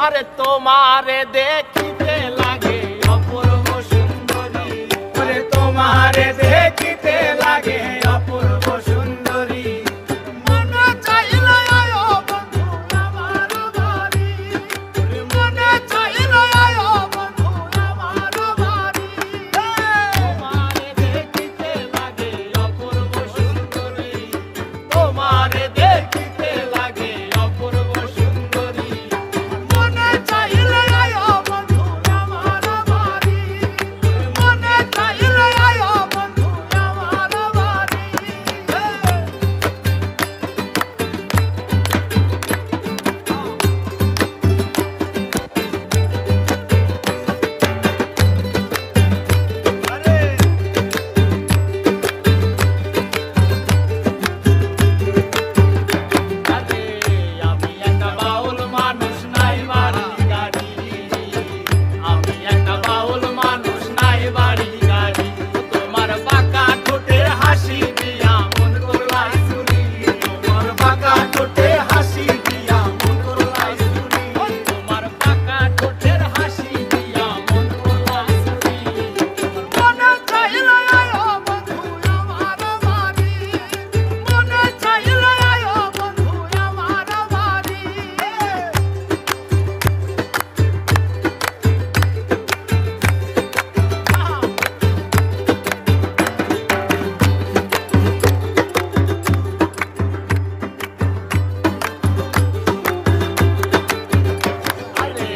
আরে তোমারে দেখিতে লাগে অপূর্ব সুন্দরী, আরে তোমারে দেখিতে লাগে অপূর্ব সুন্দরী। মনে চাইলে আয়ো বন্ধু আমার বাড়ি, মনে চাইলে আয়ো বন্ধু আমার বাড়ি। তোমারে দেখিতে লাগে অপূর্ব সুন্দরী, তোমারে দেখিতে লাগে অপূর্ব সুন্দরী। মনে চাইলে আয়ো বন্ধু আমার বাড়ি, মনে চাইলে আয়ো বন্ধু আমার বাড়ি। আরে আমি একটা বাউল মানুষ, নাই বাড়ি গাড়ি, আমি একটা বাউল মানুষ, নাই বাড়ি গাড়ি। তোমার বাঁকা ঠোঁটের হাসি দিয়া মন করলাই চুরি, তোমার বাঁকা ঠোঁটের হাসি দিয়া মন করলাই চুরি, তোমার বাঁকা ঠোঁটের হাসি দিয়া মন করলাই চুরি। মনে চাইলে আয়ো বন্ধু আমার বাড়ি, মনে চাইলে আয়ো বন্ধু আমার বাড়ি। আরে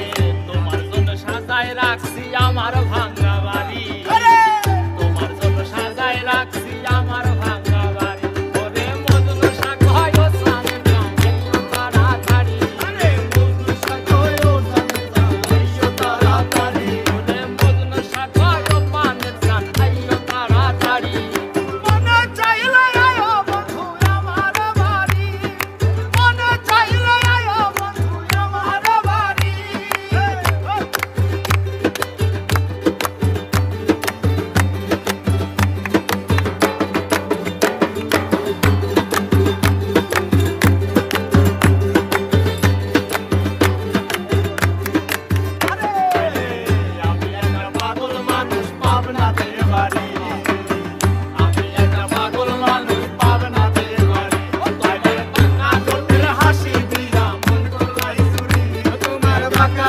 তোমার জন্য সাজায় রাখছি আমার ভাঙা বাড়ি, তোমার জন্য সাজায় রাখছি আমার ভাঙা বাড়ি। ওরে মজনু শাক হয় ও সানে গাইও তাড়াতাড়ি, আরে মজনু শাক হয় ও সানে গাইও তাড়াতাড়ি, ওরে মজনু শাক হয় ও পানের গান গাইও তাড়াতাড়ি। মনে চাইলে আয়ো বন্ধু আমার বাড়ি, মনে চাইলে আয়ো বন্ধু আমার বাড়ি। আমি একটা পাগল মানুষ, পাবনাতে বাড়ি, আমি একটা পাগল মানুষ, পাবনাতে বাড়ি। তোমার বাঁকা ঠোঁটের হাসি দিয়া মন করলাই চুরি, তোমার বাঁকা